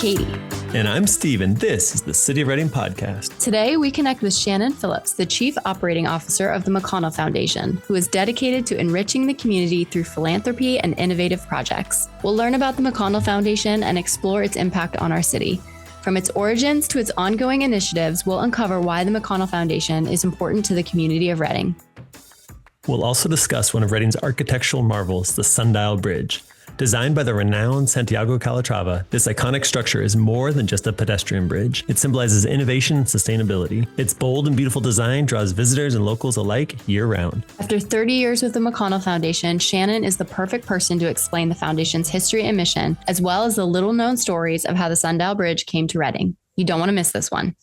Katie. And I'm Steve, and this is the City of Reading podcast. Today, we connect with Shannon Phillips, the Chief Operating Officer of the McConnell Foundation, who is dedicated to enriching the community through philanthropy and innovative projects. We'll learn about the McConnell Foundation and explore its impact on our city. From its origins to its ongoing initiatives, we'll uncover why the McConnell Foundation is important to the community of Reading. We'll also discuss one of Reading's architectural marvels, the Sundial Bridge. Designed by the renowned Santiago Calatrava, this iconic structure is more than just a pedestrian bridge. It symbolizes innovation and sustainability. Its bold and beautiful design draws visitors and locals alike year-round. After 30 years with the McConnell Foundation, Shannon is the perfect person to explain the foundation's history and mission, as well as the little-known stories of how the Sundial Bridge came to Reading. You don't want to miss this one.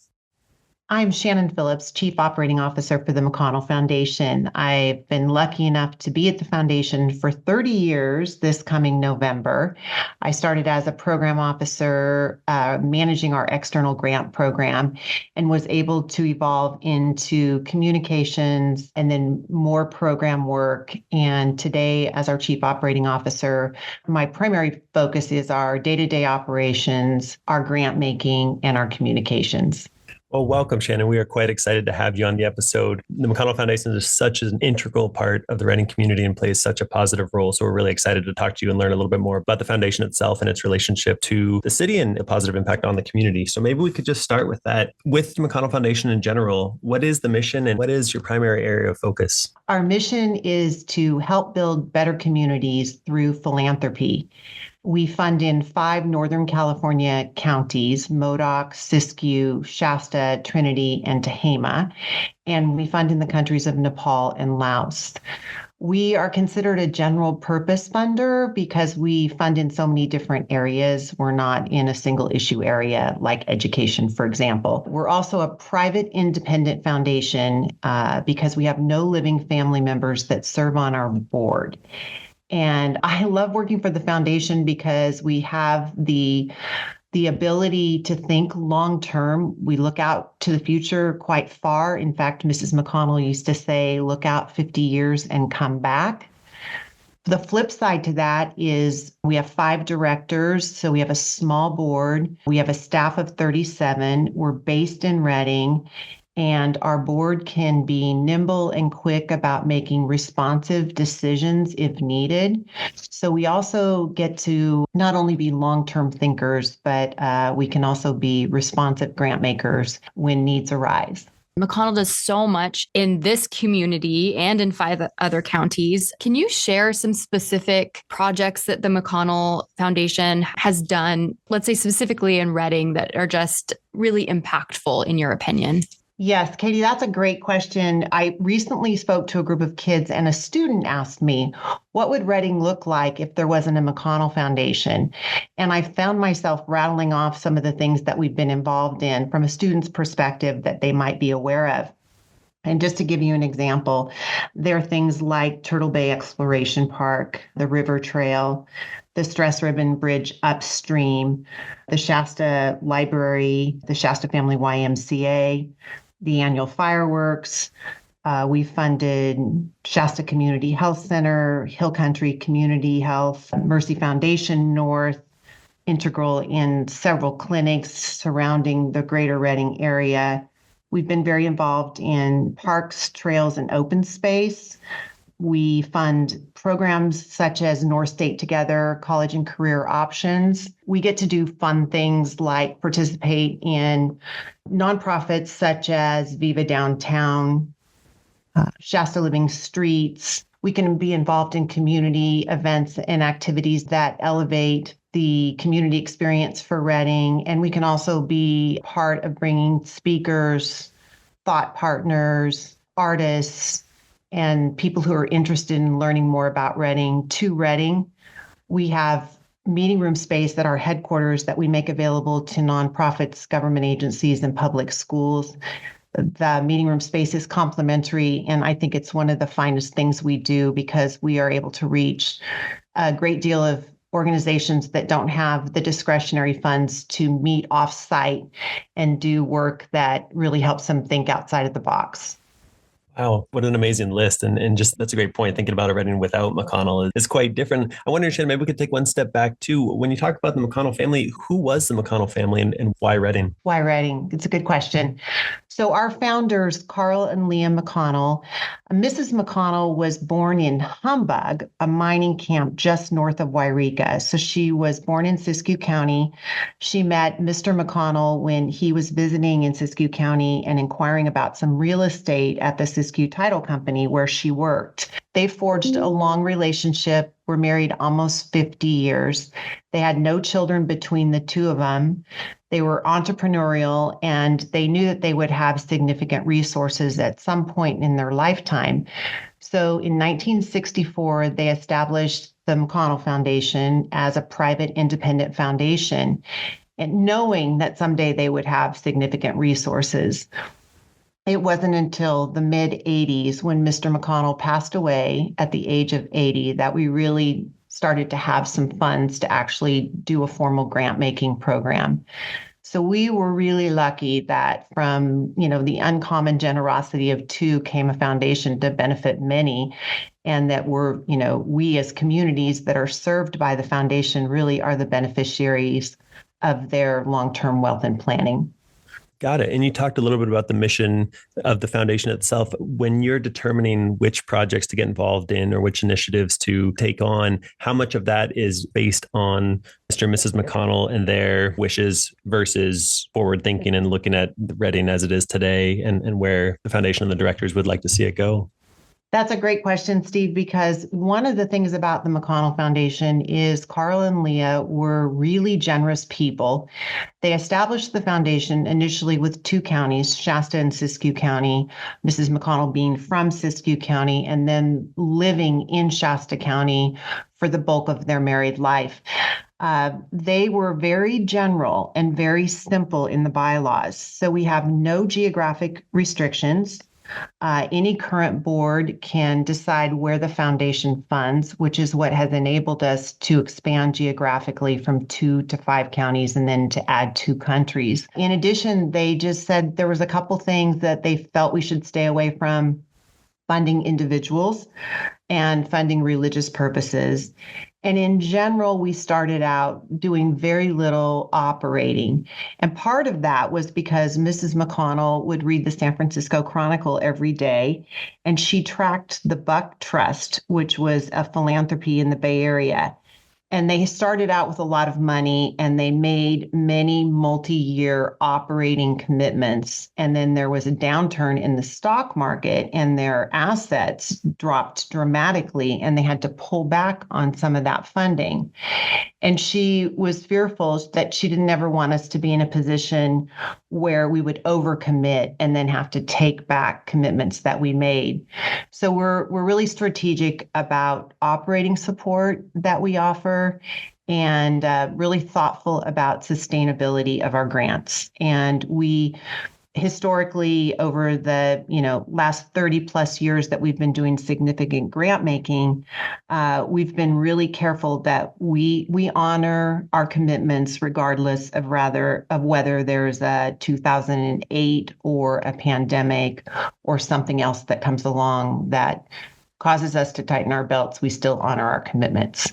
I'm Shannon Phillips, Chief Operating Officer for the McConnell Foundation. I've been lucky enough to be at the foundation for 30 years this coming November. I started as a program officer managing our external grant program and was able to evolve into communications and then more program work. And today, as our Chief Operating Officer, my primary focus is our day-to-day operations, our grant making, and our communications. Well, welcome, Shannon. We are quite excited to have you on the episode. The McConnell Foundation is such an integral part of the Reading community and plays such a positive role. So we're really excited to talk to you and learn a little bit more about the foundation itself and its relationship to the city and a positive impact on the community. So maybe we could just start with that. With the McConnell Foundation in general, what is the mission and what is your primary area of focus? Our mission is to help build better communities through philanthropy. We fund in 5 Northern California counties: Modoc, Siskiyou, Shasta, Trinity, and Tehama. And we fund in the countries of Nepal and Laos. We are considered a general purpose funder because we fund in so many different areas. We're not in a single issue area like education, for example. We're also a private independent foundation because we have no living family members that serve on our board. And I love working for the foundation because we have the ability to think long term. We look out to the future quite far. In fact, Mrs. McConnell used to say, look out 50 years and come back. The flip side to that is we have 5 directors, so we have a small board. We have a staff of 37. We're based in Reading. And our board can be nimble and quick about making responsive decisions if needed. So we also get to not only be long-term thinkers, but we can also be responsive grant makers when needs arise. McConnell does so much in this community and in 5 other counties. Can you share some specific projects that the McConnell Foundation has done, let's say specifically in Reading, that are just really impactful in your opinion? Yes, Katie, that's a great question. I recently spoke to a group of kids and a student asked me, what would Reading look like if there wasn't a McConnell Foundation? And I found myself rattling off some of the things that we've been involved in from a student's perspective that they might be aware of. And just to give you an example, there are things like Turtle Bay Exploration Park, the River Trail, the Stress Ribbon Bridge upstream, the Shasta Library, the Shasta Family YMCA, the annual fireworks. We funded Shasta Community Health Center, Hill Country Community Health, Mercy Foundation North, integral in several clinics surrounding the greater Reading area. We've been very involved in parks, trails, and open space. We fund programs such as North State Together, college and career options. We get to do fun things like participate in nonprofits such as Viva Downtown, Shasta Living Streets. We can be involved in community events and activities that elevate the community experience for Reading. And we can also be part of bringing speakers, thought partners, artists, and people who are interested in learning more about Reading to Reading. We have meeting room space at our headquarters that we make available to nonprofits, government agencies, and public schools. The meeting room space is complimentary, and I think it's one of the finest things we do because we are able to reach a great deal of organizations that don't have the discretionary funds to meet off-site and do work that really helps them think outside of the box. Wow, what an amazing list. And just that's a great point. Thinking about a Reading without McConnell is quite different. I wonder, Shannon, maybe we could take one step back too. When you talk about the McConnell family, who was the McConnell family and why Reading? Why Reading? It's a good question. So our founders, Carl and Leah McConnell, Mrs. McConnell was born in Humbug, a mining camp just north of Wairika. So she was born in Siskiyou County. She met Mr. McConnell when he was visiting in Siskiyou County and inquiring about some real estate at the Siskiyou Title Company where she worked. They forged a long relationship, were married almost 50 years. They had no children between the two of them. They were entrepreneurial and they knew that they would have significant resources at some point in their lifetime. So in 1964, they established the McConnell Foundation as a private independent foundation, and knowing that someday they would have significant resources. It wasn't until the mid 80s when Mr. McConnell passed away at the age of 80 that we really started to have some funds to actually do a formal grant making program. So we were really lucky that from, the uncommon generosity of two came a foundation to benefit many, and that we as communities that are served by the foundation really are the beneficiaries of their long-term wealth and planning. Got it. And you talked a little bit about the mission of the foundation itself. When you're determining which projects to get involved in or which initiatives to take on, how much of that is based on Mr. and Mrs. McConnell and their wishes versus forward thinking and looking at Reading as it is today and where the foundation and the directors would like to see it go? That's a great question, Steve, because one of the things about the McConnell Foundation is Carl and Leah were really generous people. They established the foundation initially with two counties, Shasta and Siskiyou County, Mrs. McConnell being from Siskiyou County and then living in Shasta County for the bulk of their married life. They were very general and very simple in the bylaws. So we have no geographic restrictions. Any current board can decide where the foundation funds, which is what has enabled us to expand geographically from 2 to 5 counties and then to add 2 countries. In addition, they just said there was a couple things that they felt we should stay away from: funding individuals and funding religious purposes. And in general, we started out doing very little operating. And part of that was because Mrs. McConnell would read the San Francisco Chronicle every day, and she tracked the Buck Trust, which was a philanthropy in the Bay Area. And they started out with a lot of money and they made many multi-year operating commitments. And then there was a downturn in the stock market and their assets dropped dramatically and they had to pull back on some of that funding. And she was fearful that she didn't ever want us to be in a position where we would overcommit and then have to take back commitments that we made. So we're really strategic about operating support that we offer and really thoughtful about sustainability of our grants. And we historically, over the last 30 plus years that we've been doing significant grant making, we've been really careful that we honor our commitments regardless of whether there's a 2008 or a pandemic or something else that comes along that causes us to tighten our belts. We still honor our commitments.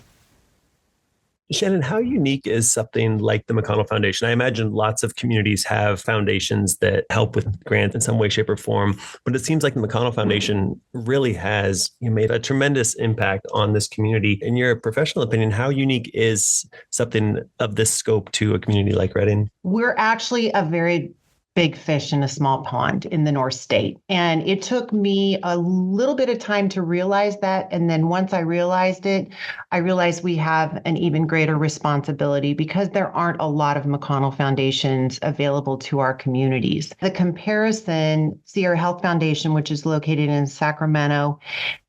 Shannon, how unique is something like the McConnell Foundation? I imagine lots of communities have foundations that help with grants in some way, shape, or form, but it seems like the McConnell Foundation really has made a tremendous impact on this community. In your professional opinion, how unique is something of this scope to a community like Reading? We're actually a very big fish in a small pond in the North State. And it took me a little bit of time to realize that. And then once I realized it, I realized we have an even greater responsibility because there aren't a lot of McConnell Foundations available to our communities. The comparison, Sierra Health Foundation, which is located in Sacramento,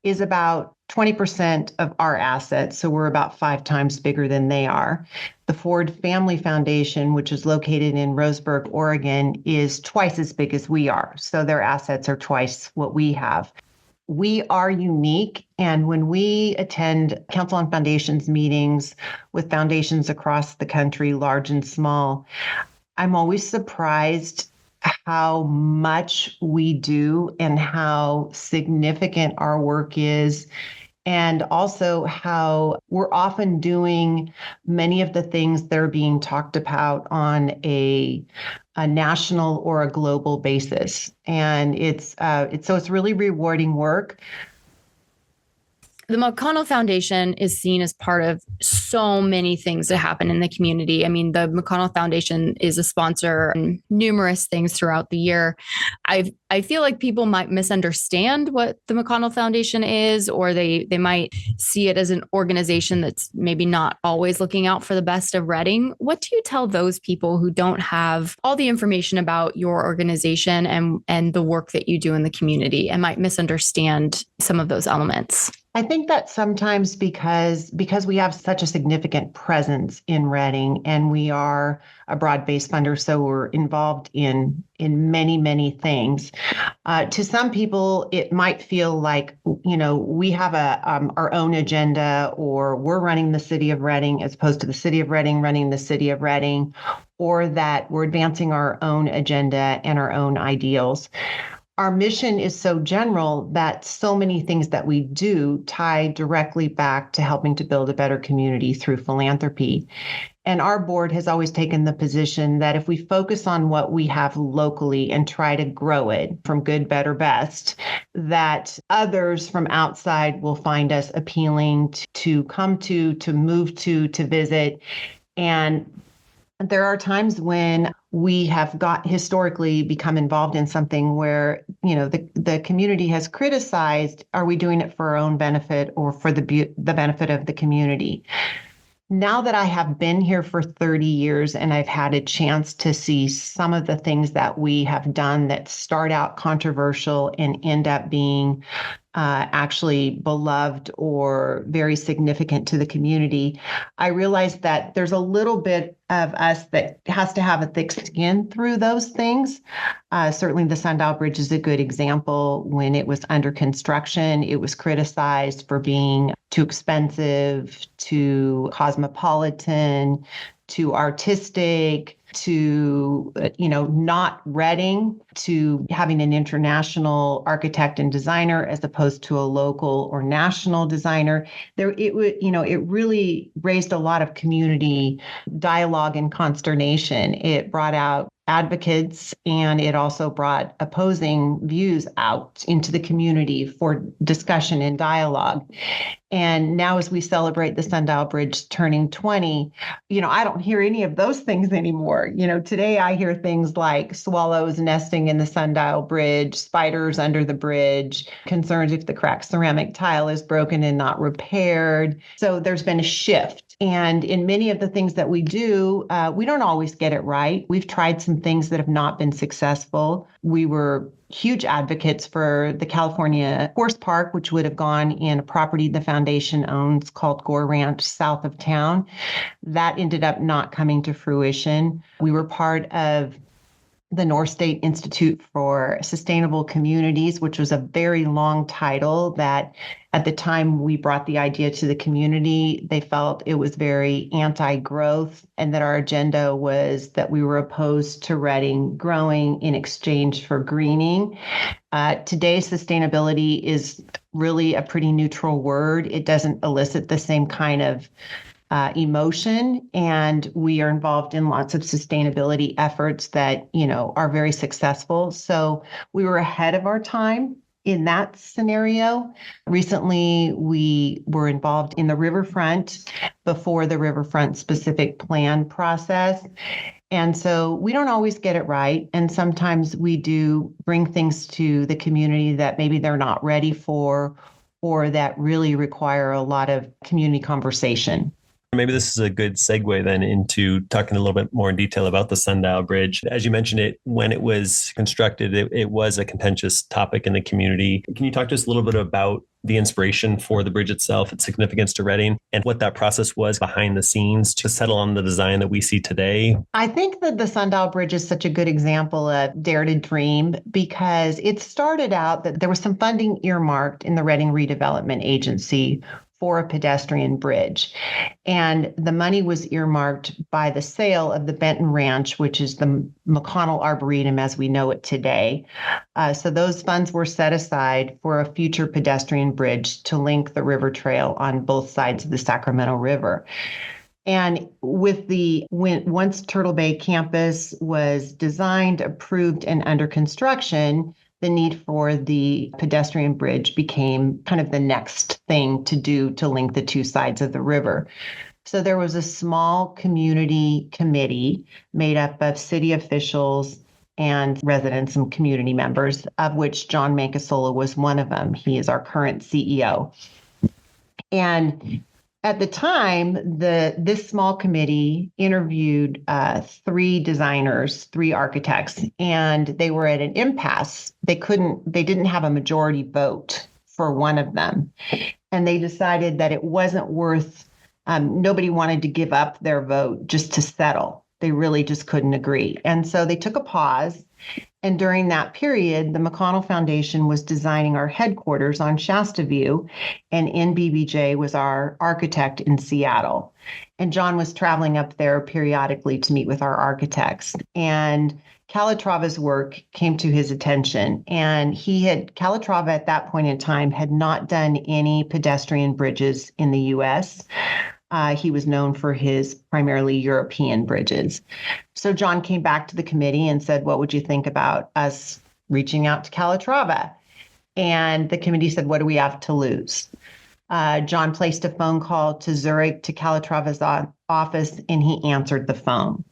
is about 20% of our assets. So we're about 5 times bigger than they are. The Ford Family Foundation, which is located in Roseburg, Oregon, is twice as big as we are. So their assets are twice what we have. We are unique. And when we attend Council on Foundations meetings with foundations across the country, large and small, I'm always surprised how much we do and how significant our work is, and also how we're often doing many of the things that are being talked about on a national or a global basis. And it's really rewarding work. The McConnell Foundation is seen as part of so many things that happen in the community. I mean, the McConnell Foundation is a sponsor in numerous things throughout the year. I feel like people might misunderstand what the McConnell Foundation is, or they might see it as an organization that's maybe not always looking out for the best of Reading. What do you tell those people who don't have all the information about your organization and the work that you do in the community and might misunderstand some of those elements? I think that sometimes because we have such a significant presence in Reading, and we are a broad-based funder, so we're involved in many, many things. To some people, it might feel like, we have our own agenda, or we're running the city of Reading as opposed to the city of Reading running the city of Reading, or that we're advancing our own agenda and our own ideals. Our mission is so general that so many things that we do tie directly back to helping to build a better community through philanthropy. And our board has always taken the position that if we focus on what we have locally and try to grow it from good, better, best, that others from outside will find us appealing to come to move to visit. And there are times when we have historically become involved in something where, the community has criticized, are we doing it for our own benefit or for the benefit of the community? Now that I have been here for 30 years and I've had a chance to see some of the things that we have done that start out controversial and end up being actually beloved or very significant to the community, I realized that there's a little bit of us that has to have a thick skin through those things. Certainly the Sundial Bridge is a good example. When it was under construction, it was criticized for being too expensive, too cosmopolitan, too artistic, to, not Reading, to having an international architect and designer as opposed to a local or national designer. It really raised a lot of community dialogue and consternation. It brought out advocates, and it also brought opposing views out into the community for discussion and dialogue. And now as we celebrate the Sundial Bridge turning 20, I don't hear any of those things anymore. Today I hear things like swallows nesting in the Sundial Bridge, spiders under the bridge, concerns if the cracked ceramic tile is broken and not repaired. So there's been a shift. And in many of the things that we do, we don't always get it right. We've tried some things that have not been successful. We were huge advocates for the California Horse Park, which would have gone in a property the foundation owns called Gore Ranch south of town. That ended up not coming to fruition. We were part of the North State Institute for Sustainable Communities, which was a very long title that at the time we brought the idea to the community, they felt it was very anti-growth, and that our agenda was that we were opposed to Reading growing in exchange for greening. Today, sustainability is really a pretty neutral word. It doesn't elicit the same kind of emotion, and we are involved in lots of sustainability efforts that, are very successful. So we were ahead of our time in that scenario. Recently, we were involved in the riverfront before the riverfront specific plan process. And so we don't always get it right. And sometimes we do bring things to the community that maybe they're not ready for, or that really require a lot of community conversation. Maybe this is a good segue then into talking a little bit more in detail about the Sundial Bridge. As you mentioned it, when it was constructed, it was a contentious topic in the community. Can you talk to us a little bit about the inspiration for the bridge itself, its significance to Reading, and what that process was behind the scenes to settle on the design that we see today? I think that the Sundial Bridge is such a good example of dare to dream, because it started out that there was some funding earmarked in the Reading Redevelopment Agency for a pedestrian bridge. And the money was earmarked by the sale of the Benton Ranch, which is the McConnell Arboretum as we know it today. So those funds were set aside for a future pedestrian bridge to link the river trail on both sides of the Sacramento River. And once Turtle Bay campus was designed, approved, and under construction, the need for the pedestrian bridge became kind of the next thing to do to link the two sides of the river. So there was a small community committee made up of city officials and residents and community members, of which John Mancasola was one of them. He is our current CEO. And at the time, this small committee interviewed three designers, three architects, and they were at an impasse. They didn't have a majority vote for one of them. And they decided that it wasn't worth, nobody wanted to give up their vote just to settle. They really just couldn't agree. And so they took a pause. And during that period, the McConnell Foundation was designing our headquarters on Shasta View, and NBBJ was our architect in Seattle. And John was traveling up there periodically to meet with our architects. And Calatrava's work came to his attention. And Calatrava at that point in time had not done any pedestrian bridges in the US. He was known for his primarily European bridges. So John came back to the committee and said, what would you think about us reaching out to Calatrava? And the committee said, what do we have to lose? John placed a phone call to Zurich, to Calatrava's office, and he answered the phone.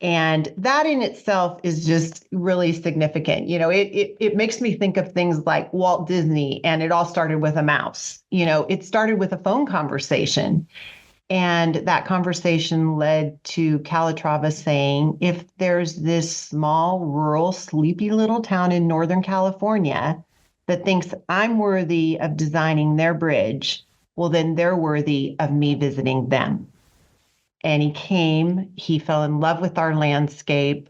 And that in itself is just really significant. You know, it makes me think of things like Walt Disney, and it all started with a mouse. You know, it started with a phone conversation. And that conversation led to Calatrava saying, if there's this small, rural, sleepy little town in Northern California that thinks I'm worthy of designing their bridge, well, then they're worthy of me visiting them. And he came, he fell in love with our landscape.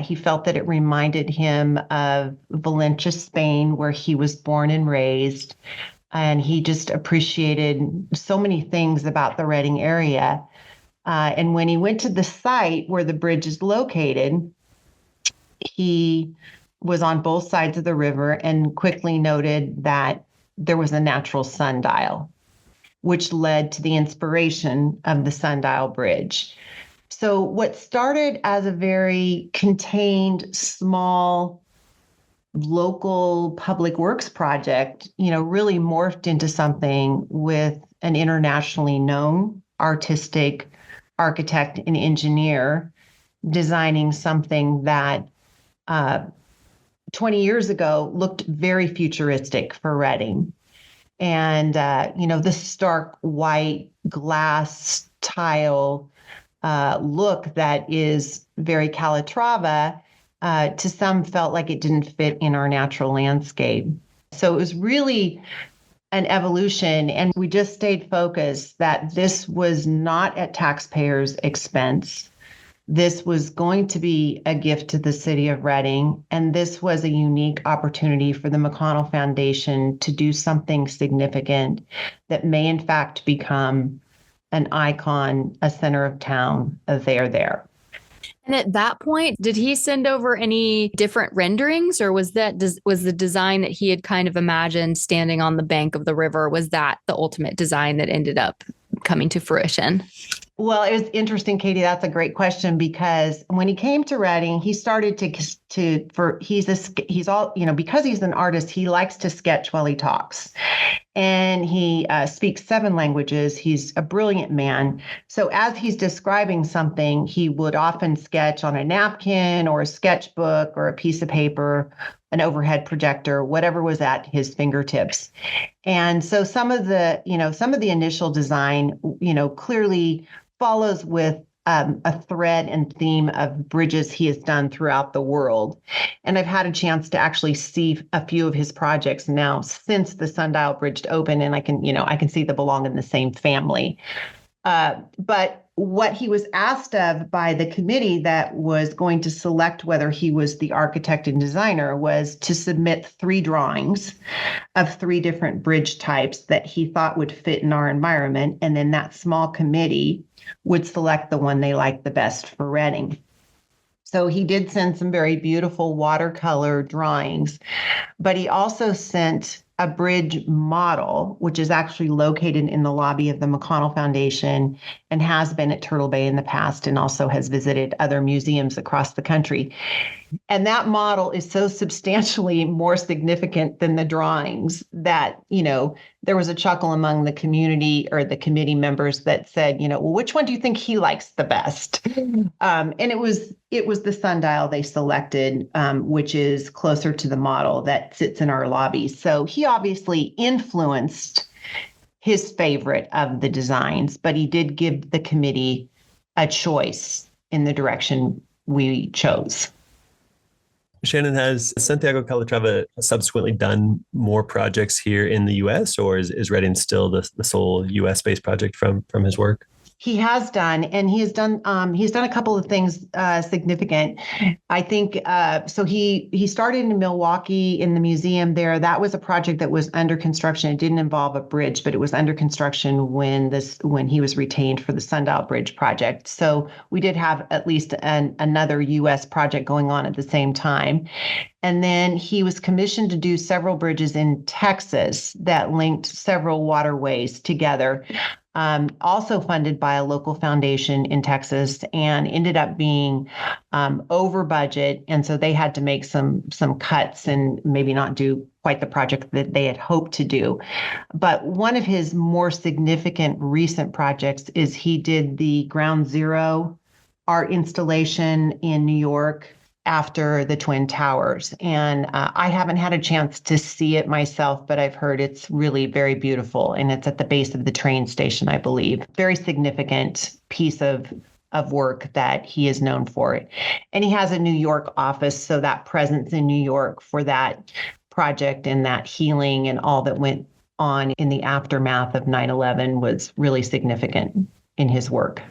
He felt that it reminded him of Valencia, Spain, where he was born and raised. And he just appreciated so many things about the Redding area. And when he went to the site where the bridge is located, he was on both sides of the river and quickly noted that there was a natural sundial, which led to the inspiration of the Sundial Bridge. So what started as a very contained, small, local public works project, you know, really morphed into something with an internationally known artistic architect and engineer designing something that 20 years ago looked very futuristic for Redding. And, you know, the stark white glass tile look that is very Calatrava, to some felt like it didn't fit in our natural landscape. So it was really an evolution. And we just stayed focused that this was not at taxpayers' expense. This was going to be a gift to the city of Redding, and this was a unique opportunity for the McConnell Foundation to do something significant that may in fact become an icon, a center of town, a there. And at that point, did he send over any different renderings, or was the design that he had kind of imagined standing on the bank of the river, was that the ultimate design that ended up coming to fruition? Well, it was interesting, Katie. That's a great question, because when he came to Redding, he started because he's an artist, he likes to sketch while he talks. And he speaks 7 languages. He's a brilliant man. So as he's describing something, he would often sketch on a napkin or a sketchbook or a piece of paper, an overhead projector, whatever was at his fingertips. And so some of the initial design, clearly follows with a thread and theme of bridges he has done throughout the world. And I've had a chance to actually see a few of his projects now since the Sundial Bridge opened, and I can see they belong in the same family. But what he was asked of by the committee that was going to select whether he was the architect and designer was to submit 3 drawings of 3 different bridge types that he thought would fit in our environment. And then that small committee would select the one they liked the best for Reading. So he did send some very beautiful watercolor drawings, but he also sent a bridge model, which is actually located in the lobby of the McConnell Foundation and has been at Turtle Bay in the past and also has visited other museums across the country. And that model is so substantially more significant than the drawings that, there was a chuckle among the community or the committee members that said, well, which one do you think he likes the best? And it was the sundial they selected, which is closer to the model that sits in our lobby. So he obviously influenced his favorite of the designs, but he did give the committee a choice in the direction we chose. Shannon, has Santiago Calatrava subsequently done more projects here in the U.S., or is Reading still the sole U.S.-based project from his work? He has done, and he's done a couple of things significant. I think so. He started in Milwaukee in the museum there. That was a project that was under construction. It didn't involve a bridge, but it was under construction when he was retained for the Sundial Bridge project. So we did have at least another U.S. project going on at the same time. And then he was commissioned to do several bridges in Texas that linked several waterways together. Also funded by a local foundation in Texas, and ended up being over budget. And so they had to make some cuts and maybe not do quite the project that they had hoped to do. But one of his more significant recent projects is he did the Ground Zero art installation in New York after the Twin Towers. And I haven't had a chance to see it myself, but I've heard it's really very beautiful. And it's at the base of the train station, I believe. Very significant piece of work that he is known for. And he has a New York office, so that presence in New York for that project and that healing and all that went on in the aftermath of 9/11 was really significant in his work.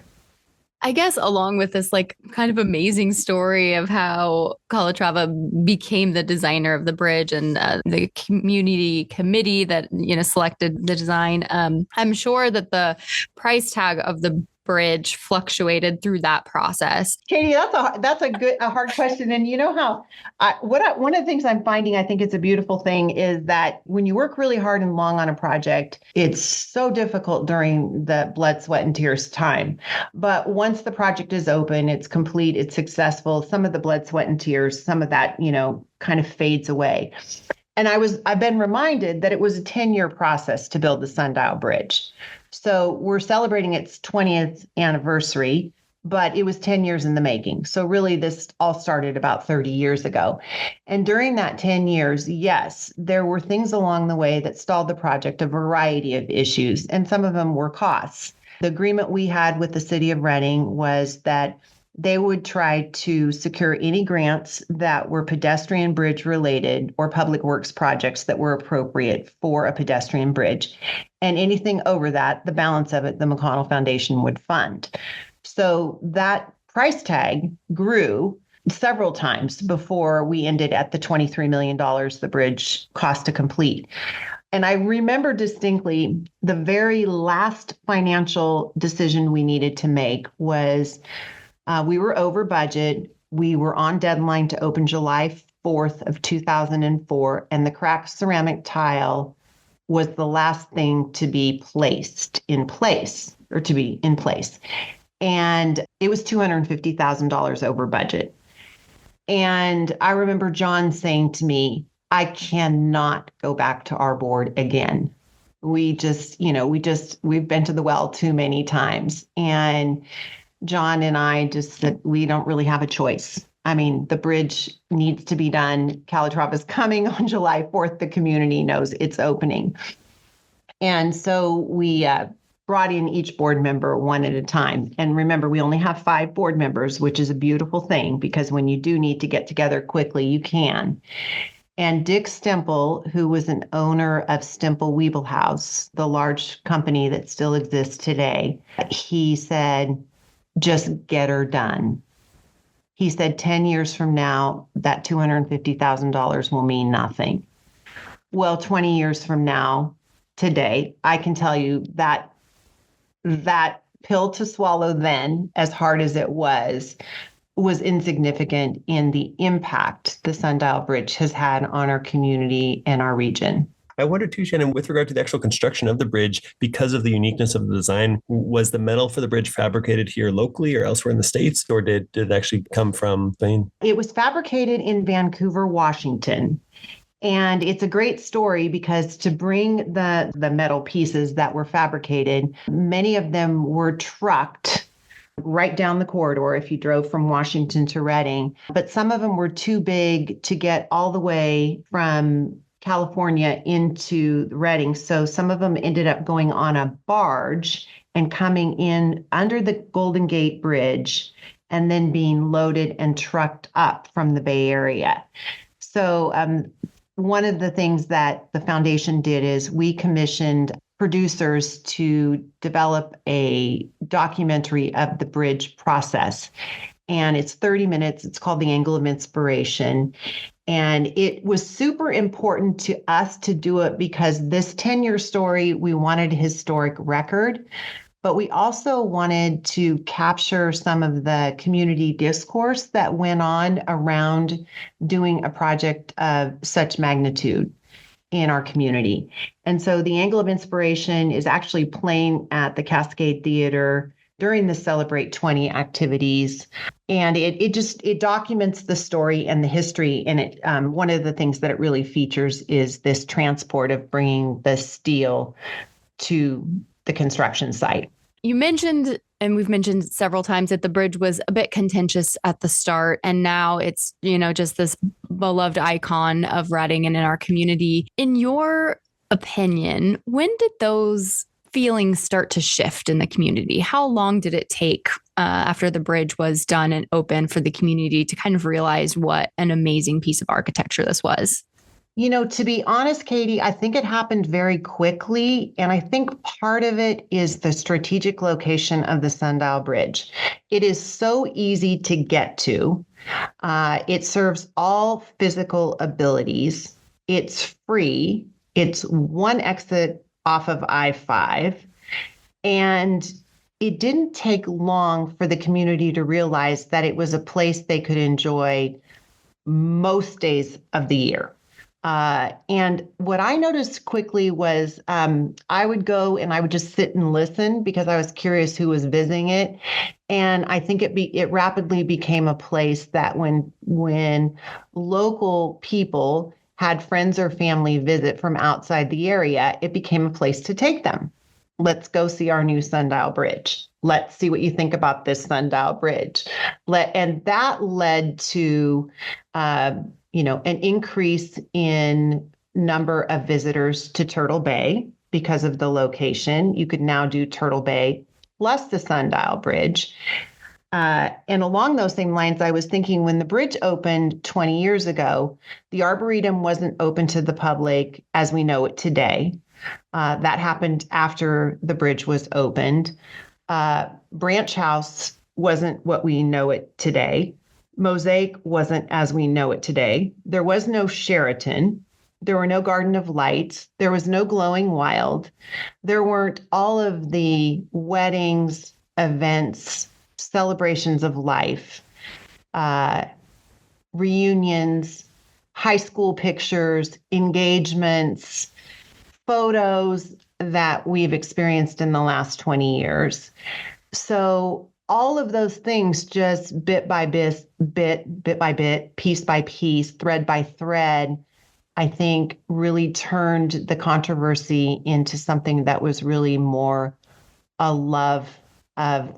I guess along with this kind of amazing story of how Calatrava became the designer of the bridge and the community committee that selected the design, I'm sure that the price tag of the bridge fluctuated through that process. Katie, that's a hard question. And one of the things I'm finding, I think it's a beautiful thing, is that when you work really hard and long on a project, it's so difficult during the blood, sweat, and tears time. But once the project is open, it's complete, it's successful, some of the blood, sweat, and tears, some of that, kind of fades away. And I've been reminded that it was a 10-year process to build the Sundial Bridge. So we're celebrating its 20th anniversary, but it was 10 years in the making. So really, this all started about 30 years ago. And during that 10 years, yes, there were things along the way that stalled the project, a variety of issues, and some of them were costs. The agreement we had with the city of Reading was that they would try to secure any grants that were pedestrian bridge related or public works projects that were appropriate for a pedestrian bridge. And anything over that, the balance of it, the McConnell Foundation would fund. So that price tag grew several times before we ended at the $23 million the bridge cost to complete. And I remember distinctly the very last financial decision we needed to make was we were over budget. We were on deadline to open July 4th of 2004, and the cracked ceramic tile was the last thing to be placed in place, or to be in place. And it was $250,000 over budget. And I remember John saying to me, I cannot go back to our board again. We've been to the well too many times. And John and I just said, we don't really have a choice. I mean, the bridge needs to be done. Calatrava is coming on July 4th. The community knows it's opening. And so we brought in each board member one at a time. And remember, we only have 5 board members, which is a beautiful thing, because when you do need to get together quickly, you can. And Dick Stemple, who was an owner of Stemple Weeble House, the large company that still exists today, he said, just get her done. He said 10 years from now, that $250,000 will mean nothing. Well, 20 years from now, today, I can tell you that that pill to swallow then, as hard as it was insignificant in the impact the Sundial Bridge has had on our community and our region. I wonder too, Shannon, with regard to the actual construction of the bridge, because of the uniqueness of the design, was the metal for the bridge fabricated here locally or elsewhere in the States, or did it actually come from Spain? It was fabricated in Vancouver, Washington. And it's a great story because to bring the metal pieces that were fabricated, many of them were trucked right down the corridor if you drove from Washington to Reading. But some of them were too big to get all the way from California into Reading. So some of them ended up going on a barge and coming in under the Golden Gate Bridge and then being loaded and trucked up from the Bay Area. So one of the things that the foundation did is we commissioned producers to develop a documentary of the bridge process. And it's 30 minutes. It's called The Angle of Inspiration. And it was super important to us to do it because this 10-year story, we wanted a historic record, but we also wanted to capture some of the community discourse that went on around doing a project of such magnitude in our community. And so the Angle of Inspiration is actually playing at the Cascade Theater during the Celebrate 20 activities. And it documents the story and the history. And it one of the things that it really features is this transport of bringing the steel to the construction site. You mentioned, and we've mentioned several times, that the bridge was a bit contentious at the start, and now it's, just this beloved icon of Reading and in our community. In your opinion, when did those feelings start to shift in the community? How long did it take after the bridge was done and open for the community to kind of realize what an amazing piece of architecture this was? To be honest, Katie, I think it happened very quickly. And I think part of it is the strategic location of the Sundial Bridge. It is so easy to get to. It serves all physical abilities. It's free. It's one exit off of I-5. And it didn't take long for the community to realize that it was a place they could enjoy most days of the year. And what I noticed quickly was I would go and I would just sit and listen because I was curious who was visiting it. And I think it rapidly became a place that when local people had friends or family visit from outside the area, it became a place to take them. Let's go see our new Sundial Bridge. Let's see what you think about this Sundial Bridge. And that led to an increase in number of visitors to Turtle Bay because of the location. You could now do Turtle Bay plus the Sundial Bridge. And along those same lines, I was thinking when the bridge opened 20 years ago, the Arboretum wasn't open to the public as we know it today. That happened after the bridge was opened. Branch House wasn't what we know it today. Mosaic wasn't as we know it today. There was no Sheraton. There were no Garden of Lights. There was no Glowing Wild. There weren't all of the weddings, events, celebrations of life, reunions, high school pictures, engagements, photos that we've experienced in the last 20 years. So all of those things just bit by bit, piece by piece, thread by thread, I think really turned the controversy into something that was really more a love of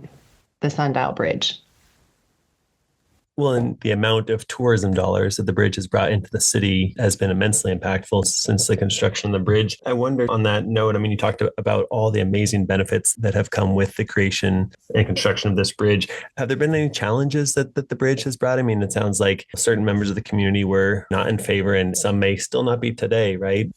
the Sundial Bridge. Well, and the amount of tourism dollars that the bridge has brought into the city has been immensely impactful since the construction of the bridge. I wonder on that note, I mean, you talked about all the amazing benefits that have come with the creation and construction of this bridge. Have there been any challenges that the bridge has brought? I mean, it sounds like certain members of the community were not in favor and some may still not be today, right?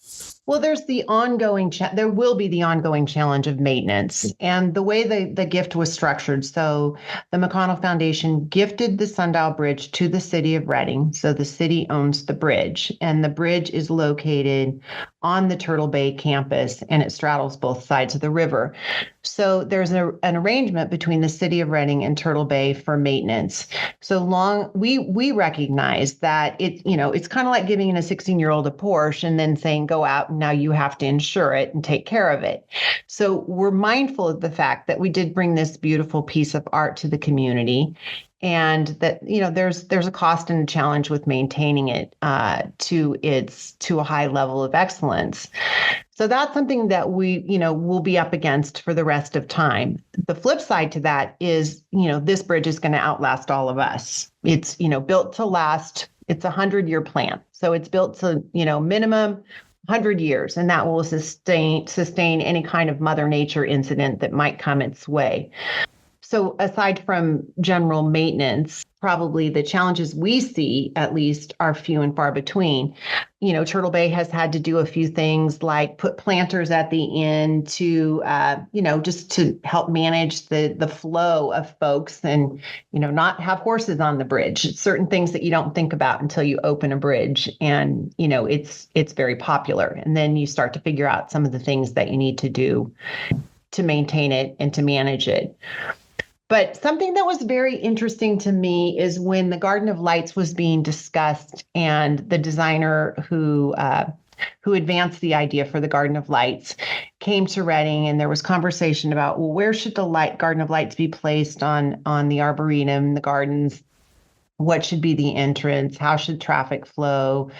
Well, there's the ongoing, there will be the ongoing challenge of maintenance and the way the gift was structured. So the McConnell Foundation gifted the Sundial Bridge to the city of Reading. So the city owns the bridge, and the bridge is located on the Turtle Bay campus, and it straddles both sides of the river. So there's an arrangement between the city of Reading and Turtle Bay for maintenance. So long we recognize that it's kind of like giving a 16-year-old a Porsche and then saying go out and now you have to insure it and take care of it. So we're mindful of the fact that we did bring this beautiful piece of art to the community, and that there's a cost and a challenge with maintaining it to a high level of excellence. So that's something that we'll be up against for the rest of time. The flip side to that is, this bridge is going to outlast all of us. It's, built to last. It's a 100-year plan. So it's built to, minimum 100 years, and that will sustain any kind of Mother Nature incident that might come its way. So aside from general maintenance, probably the challenges we see, at least, are few and far between. Turtle Bay has had to do a few things like put planters at the end to, just to help manage the flow of folks and, not have horses on the bridge. Certain things that you don't think about until you open a bridge, and, it's very popular. And then you start to figure out some of the things that you need to do to maintain it and to manage it. But something that was very interesting to me is when the Garden of Lights was being discussed, and the designer who advanced the idea for the Garden of Lights came to Reading, and there was conversation about, well, where should the Garden of Lights be placed on the Arboretum, the gardens? What should be the entrance? How should traffic flow?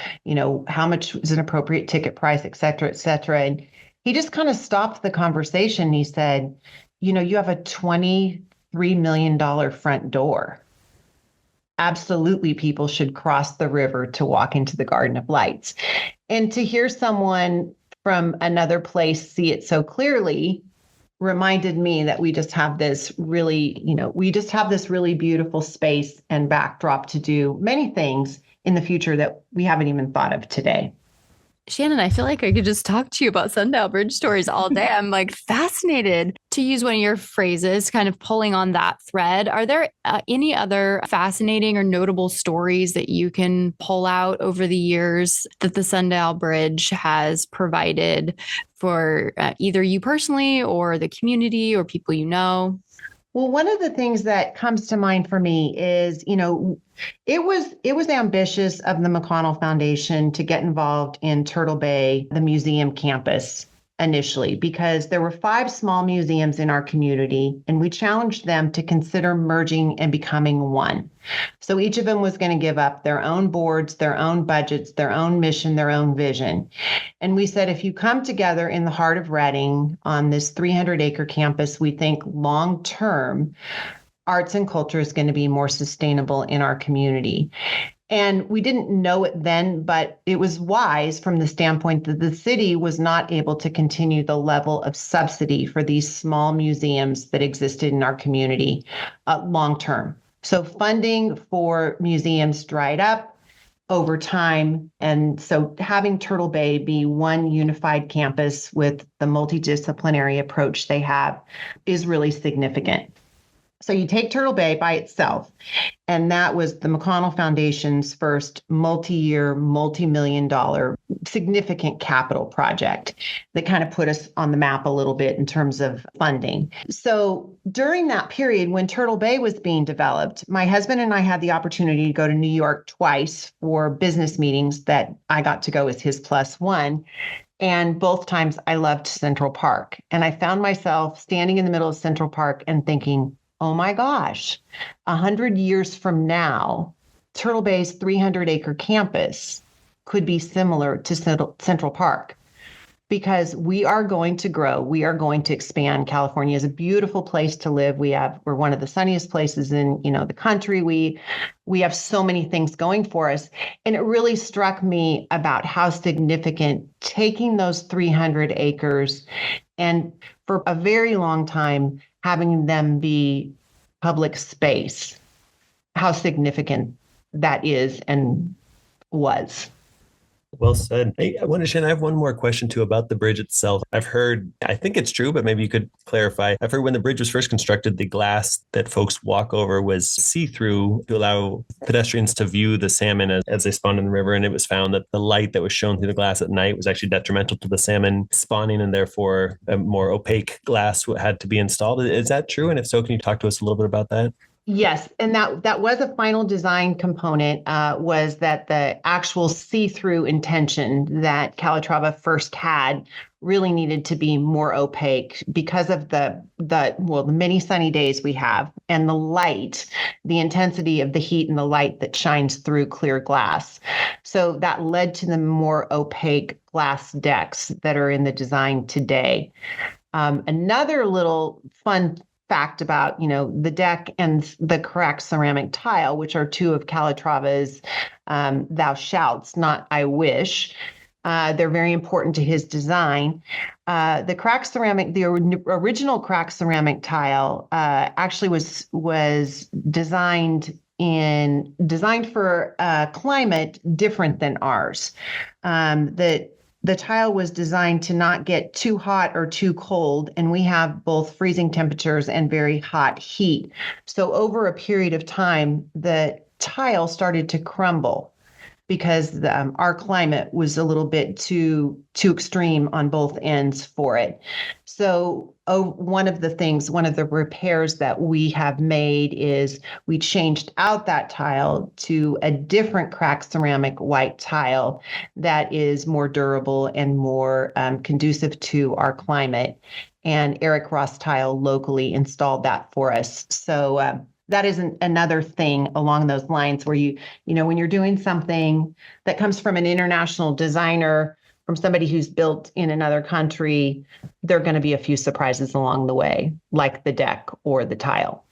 How much is an appropriate ticket price, et cetera, et cetera. And he just kind of stopped the conversation. He said, you have a $23 million front door. Absolutely, people should cross the river to walk into the Garden of Lights. And to hear someone from another place see it so clearly reminded me that we just have this really beautiful space and backdrop to do many things in the future that we haven't even thought of today. Shannon, I feel like I could just talk to you about Sundial Bridge stories all day. I'm fascinated, to use one of your phrases, kind of pulling on that thread. Are there any other fascinating or notable stories that you can pull out over the years that the Sundial Bridge has provided for either you personally or the community or people you know? Well, one of the things that comes to mind for me is, it was ambitious of the McConnell Foundation to get involved in Turtle Bay, the museum campus, initially, because there were 5 small museums in our community, and we challenged them to consider merging and becoming one. So each of them was going to give up their own boards, their own budgets, their own mission, their own vision. And we said, if you come together in the heart of Reading on this 300-acre campus, we think long-term, arts and culture is going to be more sustainable in our community. And we didn't know it then, but it was wise from the standpoint that the city was not able to continue the level of subsidy for these small museums that existed in our community long term. So funding for museums dried up over time. And so having Turtle Bay be one unified campus with the multidisciplinary approach they have is really significant. So you take Turtle Bay by itself, and that was the McConnell Foundation's first multi-year, multi-million-dollar significant capital project that kind of put us on the map a little bit in terms of funding. So during that period when Turtle Bay was being developed, my husband and I had the opportunity to go to New York twice for business meetings that I got to go as his plus one. And both times I loved Central Park. And I found myself standing in the middle of Central Park and thinking, oh my gosh, 100 years from now, Turtle Bay's 300-acre campus could be similar to Central Park. because we are going to grow. We are going to expand. California is a beautiful place to live. We're one of the sunniest places in, the country. We have so many things going for us. And it really struck me about how significant taking those 300 acres and for a very long time having them be public space, how significant that is and was. Well said. Hey, Shannon, I have one more question too about the bridge itself. I've heard, I think it's true, but maybe you could clarify. I've heard when the bridge was first constructed, the glass that folks walk over was see-through to allow pedestrians to view the salmon as they spawn in the river. And it was found that the light that was shown through the glass at night was actually detrimental to the salmon spawning, and therefore a more opaque glass had to be installed. Is that true? And if so, can you talk to us a little bit about that? Yes, and that was a final design component, was that the actual see-through intention that Calatrava first had really needed to be more opaque because of the many sunny days we have and the light, the intensity of the heat and the light that shines through clear glass. So that led to the more opaque glass decks that are in the design today. Another little fun fact about, the deck and the cracked ceramic tile, which are two of Calatrava's thou shouts, not I wish. They're very important to his design. The original cracked ceramic tile actually was designed for a climate different than ours. The tile was designed to not get too hot or too cold, and we have both freezing temperatures and very hot heat. So over a period of time, the tile started to crumble because our climate was a little bit too extreme on both ends for it. So one of the repairs that we have made is we changed out that tile to a different cracked ceramic white tile that is more durable and more conducive to our climate. And Eric Ross Tile locally installed that for us. So that is another thing along those lines where when you're doing something that comes from an international designer, from somebody who's built in another country, there are going to be a few surprises along the way, like the deck or the tile.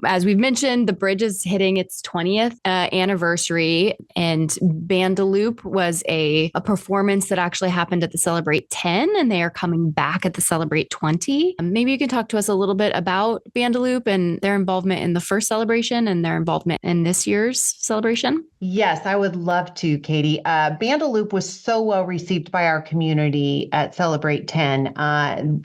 As we've mentioned, the bridge is hitting its 20th anniversary, and Bandaloop was a performance that actually happened at the Celebrate 10, and they are coming back at the Celebrate 20. Maybe you can talk to us a little bit about Bandaloop and their involvement in the first celebration and their involvement in this year's celebration. Yes, I would love to, Katie. Bandaloop was so well received by our community at Celebrate 10.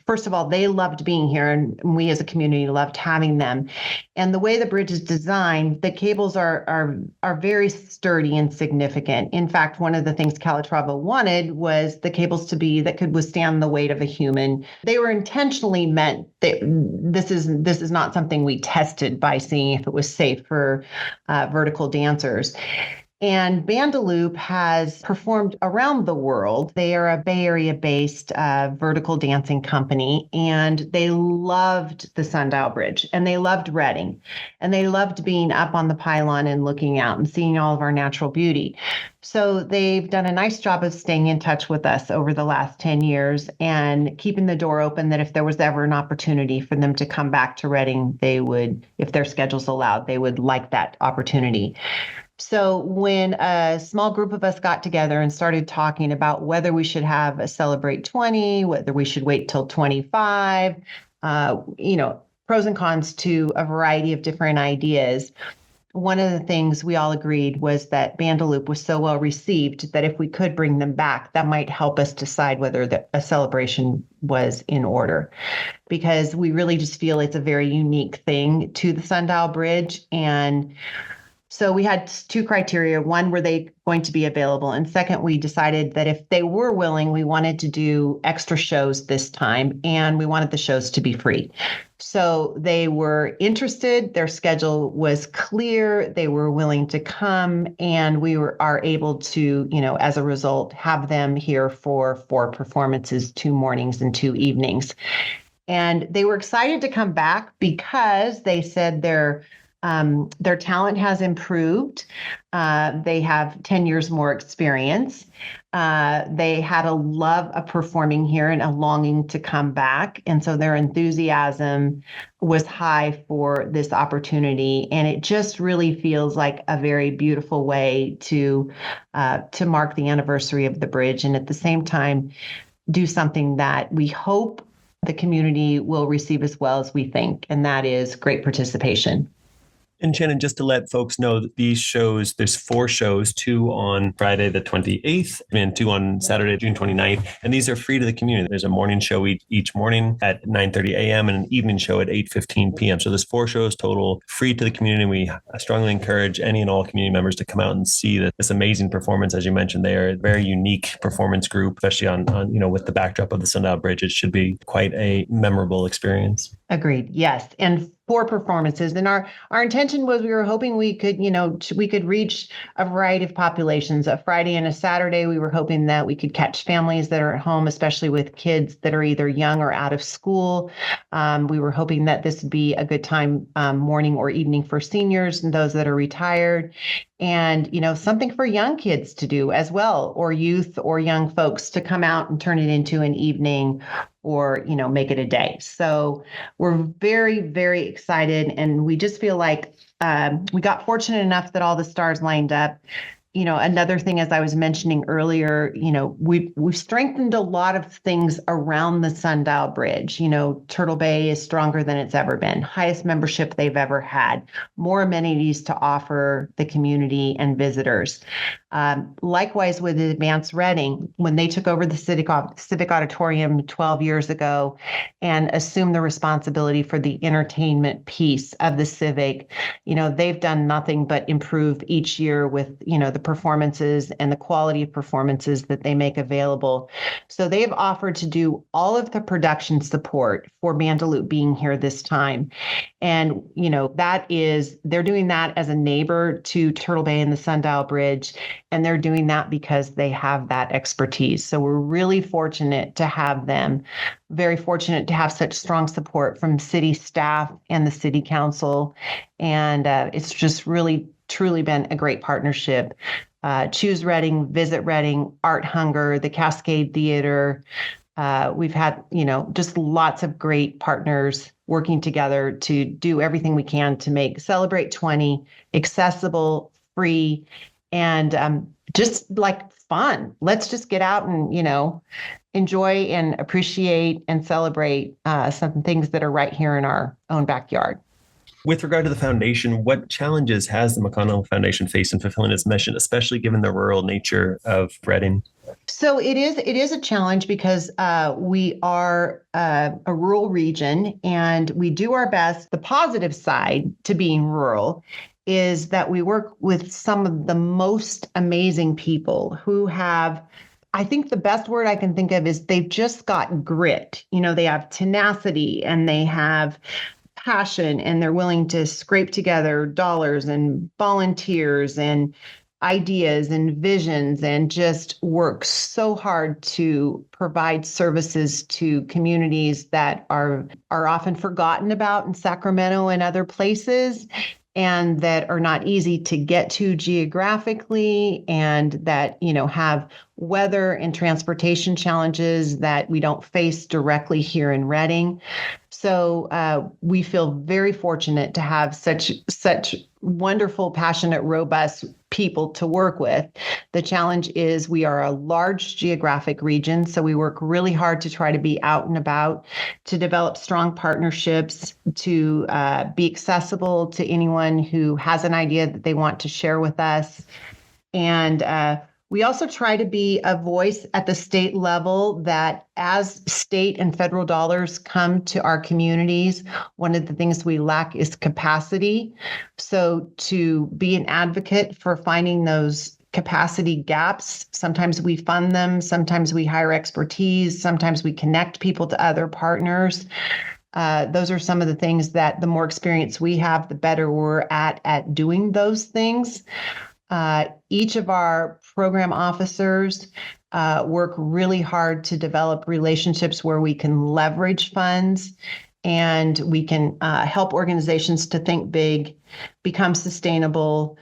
First of all, they loved being here, and we as a community loved having them. And the way the bridge is designed, the cables are very sturdy and significant. In fact, one of the things Calatrava wanted was the cables to be that could withstand the weight of a human. They were intentionally meant that this is not something we tested by seeing if it was safe for vertical dancers. And Bandaloop has performed around the world. They are a Bay Area-based vertical dancing company, and they loved the Sundial Bridge, and they loved Redding, and they loved being up on the pylon and looking out and seeing all of our natural beauty. So they've done a nice job of staying in touch with us over the last 10 years and keeping the door open that if there was ever an opportunity for them to come back to Redding, they would, if their schedules allowed, they would like that opportunity. So when a small group of us got together and started talking about whether we should have a Celebrate 20, whether we should wait till 25, pros and cons to a variety of different ideas, one of the things we all agreed was that Bandaloop was so well received that if we could bring them back, that might help us decide whether a celebration was in order. Because we really just feel it's a very unique thing to the Sundial Bridge. And so we had two criteria. One, were they going to be available? And second, we decided that if they were willing, we wanted to do extra shows this time, and we wanted the shows to be free. So they were interested. Their schedule was clear. They were willing to come, and we are able to, as a result, have them here for 4 performances, 2 mornings and 2 evenings. And they were excited to come back because they said their Their talent has improved. They have 10 years more experience. They had a love of performing here and a longing to come back. And so their enthusiasm was high for this opportunity. And it just really feels like a very beautiful way to mark the anniversary of the bridge. And at the same time, do something that we hope the community will receive as well as we think. And that is great participation. And Shannon, just to let folks know that these shows, there's 4 shows, 2 on Friday the 28th and 2 on Saturday, June 29th. And these are free to the community. There's a morning show each morning at 9:30 a.m. and an evening show at 8:15 p.m. So there's 4 shows total, free to the community. We strongly encourage any and all community members to come out and see this amazing performance. As you mentioned, they are a very unique performance group, especially on with the backdrop of the Sundial Bridge. It should be quite a memorable experience. Agreed. Yes. And 4 performances. And our intention was we were hoping we could reach a variety of populations. A Friday and a Saturday, we were hoping that we could catch families that are at home, especially with kids that are either young or out of school. We were hoping that this would be a good time, morning or evening for seniors and those that are retired. And, something for young kids to do as well, or youth or young folks to come out and turn it into an evening or, make it a day. So we're very, very excited. And we just feel like we got fortunate enough that all the stars lined up. Another thing, as I was mentioning earlier, we've strengthened a lot of things around the Sundial Bridge. Turtle Bay is stronger than it's ever been, highest membership they've ever had, more amenities to offer the community and visitors. Likewise with Advanced Reading, when they took over the Civic Auditorium 12 years ago and assumed the responsibility for the entertainment piece of the Civic, they've done nothing but improve each year with, the performances and the quality of performances that they make available. So they've offered to do all of the production support for Bandaloop being here this time. And, they're doing that as a neighbor to Turtle Bay and the Sundial Bridge. And they're doing that because they have that expertise. So we're really fortunate to have them, very fortunate to have such strong support from city staff and the city council. And it's just really, truly been a great partnership. Choose Reading, Visit Reading, Art Hunger, the Cascade Theater. We've had, just lots of great partners working together to do everything we can to make Celebrate 20 accessible, free, and just like fun. Let's just get out and, enjoy and appreciate and celebrate some things that are right here in our own backyard. With regard to the foundation, what challenges has the McConnell Foundation faced in fulfilling its mission, especially given the rural nature of Reading? So it is a challenge because we are a rural region and we do our best. The positive side to being rural is that we work with some of the most amazing people who have, I think the best word I can think of is they've just got grit. They have tenacity and they have passion and they're willing to scrape together dollars and volunteers and ideas and visions and just work so hard to provide services to communities that are often forgotten about in Sacramento and other places, and that are not easy to get to geographically, and that, have weather and transportation challenges that we don't face directly here in Reading. So we feel very fortunate to have such wonderful, passionate, robust people to work with. The challenge is we are a large geographic region, so we work really hard to try to be out and about, to develop strong partnerships, to be accessible to anyone who has an idea that they want to share with us. And we also try to be a voice at the state level that as state and federal dollars come to our communities, one of the things we lack is capacity. So to be an advocate for finding those capacity gaps, sometimes we fund them, sometimes we hire expertise, sometimes we connect people to other partners. Those are some of the things that the more experience we have, the better we're at doing those things. Each of our program officers work really hard to develop relationships where we can leverage funds and we can help organizations to think big, become sustainable,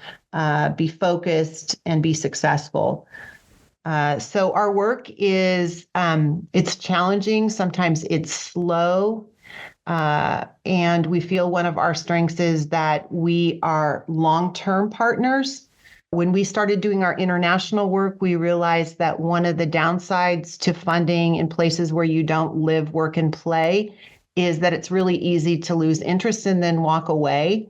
be focused, and be successful. So our work is, it's challenging. Sometimes it's slow. And we feel one of our strengths is that we are long-term partners. When we started doing our international work, we realized that one of the downsides to funding in places where you don't live, work, and play is that it's really easy to lose interest and then walk away.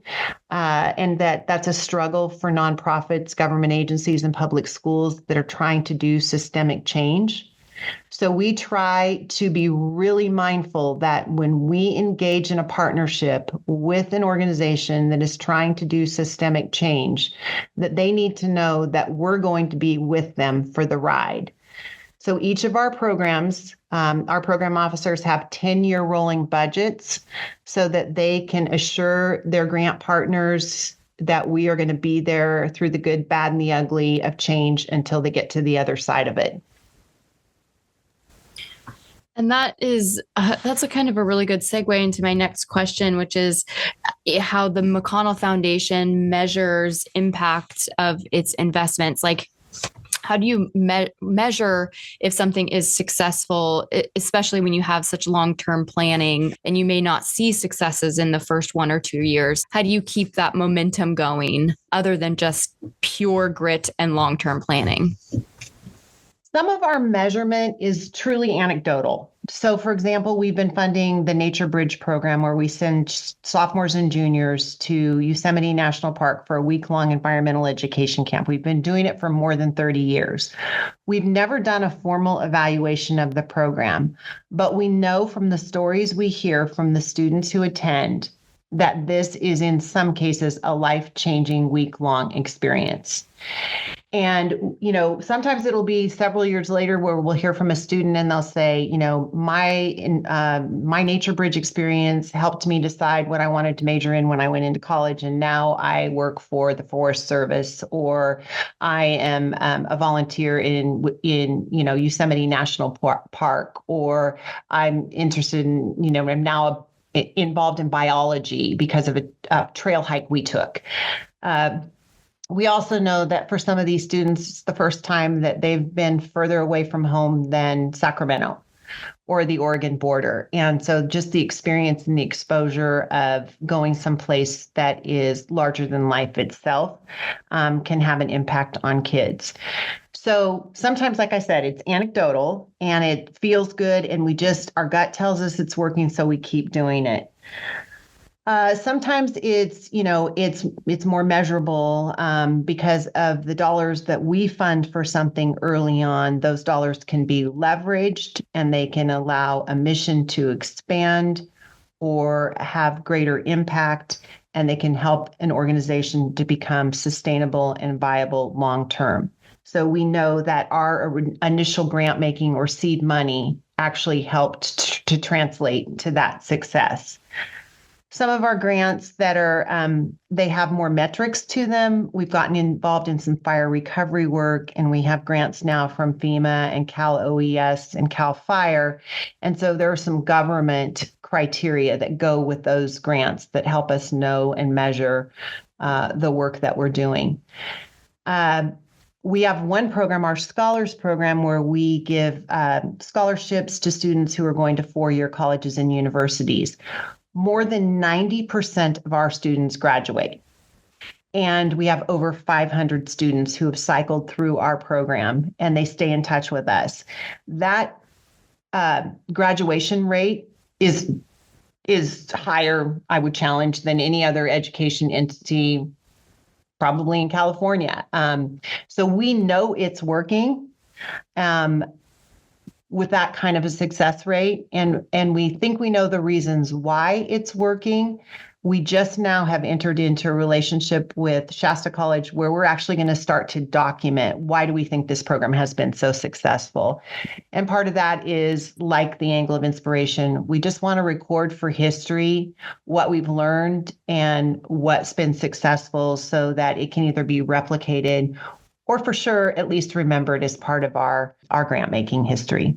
And that's a struggle for nonprofits, government agencies, and public schools that are trying to do systemic change. So we try to be really mindful that when we engage in a partnership with an organization that is trying to do systemic change, that they need to know that we're going to be with them for the ride. So each of our programs, our program officers have 10-year rolling budgets so that they can assure their grant partners that we are going to be there through the good, bad, and the ugly of change until they get to the other side of it. And that's a kind of a really good segue into my next question, which is how the McConnell Foundation measures impact of its investments. Like, how do you measure if something is successful, especially when you have such long-term planning and you may not see successes in the first 1 or 2 years? How do you keep that momentum going other than just pure grit and long-term planning? Some of our measurement is truly anecdotal. So, for example, we've been funding the Nature Bridge program where we send sophomores and juniors to Yosemite National Park for a week-long environmental education camp. We've been doing it for more than 30 years. We've never done a formal evaluation of the program, but we know from the stories we hear from the students who attend that this is in some cases a life-changing week-long experience. And, sometimes it'll be several years later where we'll hear from a student and they'll say, my Nature Bridge experience helped me decide what I wanted to major in when I went into college. And now I work for the Forest Service, or I am a volunteer in Yosemite National Park, or I'm interested in, I'm now involved in biology because of a trail hike we took. We also know that for some of these students, it's the first time that they've been further away from home than Sacramento or the Oregon border. And so just the experience and the exposure of going someplace that is larger than life itself can have an impact on kids. So sometimes, like I said, it's anecdotal and it feels good, and our gut tells us it's working, so we keep doing it. Sometimes it's more measurable because of the dollars that we fund for something early on. Those dollars can be leveraged and they can allow a mission to expand or have greater impact, and they can help an organization to become sustainable and viable long term. So we know that our initial grant making or seed money actually helped to translate to that success. Some of our grants that are, they have more metrics to them. We've gotten involved in some fire recovery work, and we have grants now from FEMA and Cal OES and Cal Fire. And so there are some government criteria that go with those grants that help us know and measure the work that we're doing. We have one program, our Scholars Program, where we give scholarships to students who are going to four-year colleges and universities. More than 90% of our students graduate. And we have over 500 students who have cycled through our program, and they stay in touch with us. That graduation rate is higher, I would challenge, than any other education entity, probably in California. So we know it's working. With that kind of a success rate. And we think we know the reasons why it's working. We just now have entered into a relationship with Shasta College where we're actually going to start to document why do we think this program has been so successful. And part of that is, like the Angle of Inspiration, we just want to record for history what we've learned and what's been successful so that it can either be replicated or for sure, at least remembered as part of our grant making history.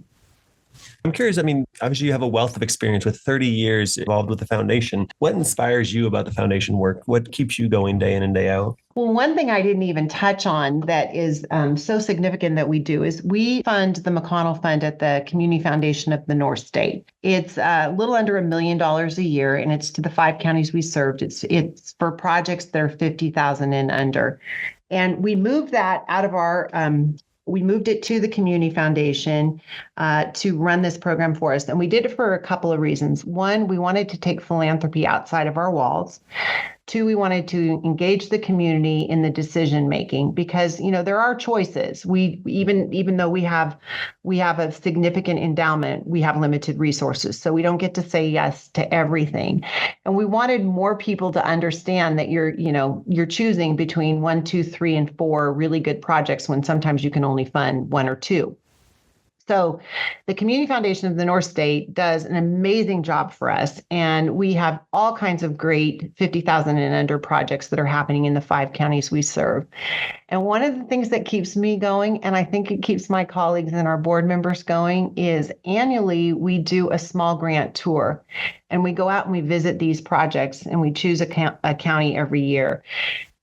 I'm curious, I mean, obviously you have a wealth of experience with 30 years involved with the foundation. What inspires you about the foundation work? What keeps you going day in and day out? Well, one thing I didn't even touch on that is so significant that we do is we fund the McConnell Fund at the Community Foundation of the North State. It's a little under $1 million a year, and it's to the 5 counties we served. It's for projects that are 50,000 and under. And we moved that out of our we moved it to the Community Foundation to run this program for us. And we did it for a couple of reasons. One, we wanted to take philanthropy outside of our walls. 2, we wanted to engage the community in the decision making because, there are choices. We even though we have a significant endowment, we have limited resources. So we don't get to say yes to everything. And we wanted more people to understand that you're choosing between 1, 2, 3, and 4 really good projects when sometimes you can only fund 1 or 2. So the Community Foundation of the North State does an amazing job for us. And we have all kinds of great 50,000 and under projects that are happening in the 5 counties we serve. And one of the things that keeps me going, and I think it keeps my colleagues and our board members going, is annually we do a small grant tour. And we go out and we visit these projects and we choose a county every year.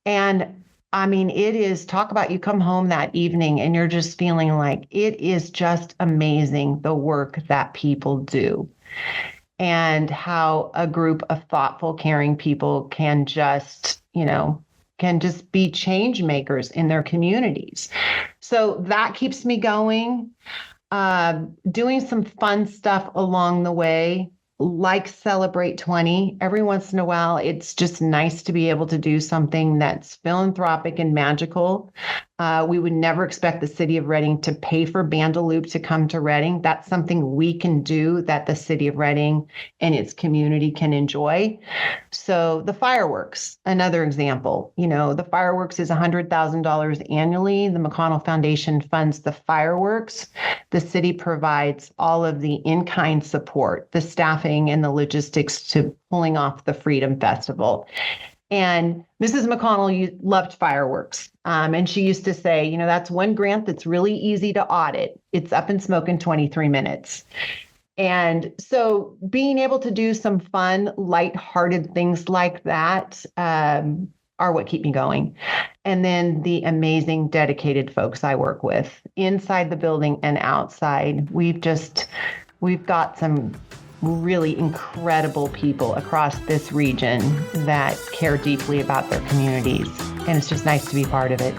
And I mean, it is talk about you come home that evening and you're just feeling like it is just amazing the work that people do and how a group of thoughtful, caring people can just be change makers in their communities. So that keeps me going. Doing some fun stuff along the way, like Celebrate 20. Every once in a while, it's just nice to be able to do something that's philanthropic and magical. We would never expect the city of Reading to pay for Bandaloop to come to Reading. That's something we can do that the city of Reading and its community can enjoy. So the fireworks, another example, the fireworks is $100,000 annually. The McConnell Foundation funds the fireworks. The city provides all of the in-kind support, the staffing and the logistics to pulling off the Freedom Festival. And Mrs. McConnell loved fireworks. And she used to say, that's one grant that's really easy to audit. It's up in smoke in 23 minutes. And so being able to do some fun, lighthearted things like that are what keep me going. And then the amazing, dedicated folks I work with inside the building and outside. We've got some really incredible people across this region that care deeply about their communities. And it's just nice to be part of it.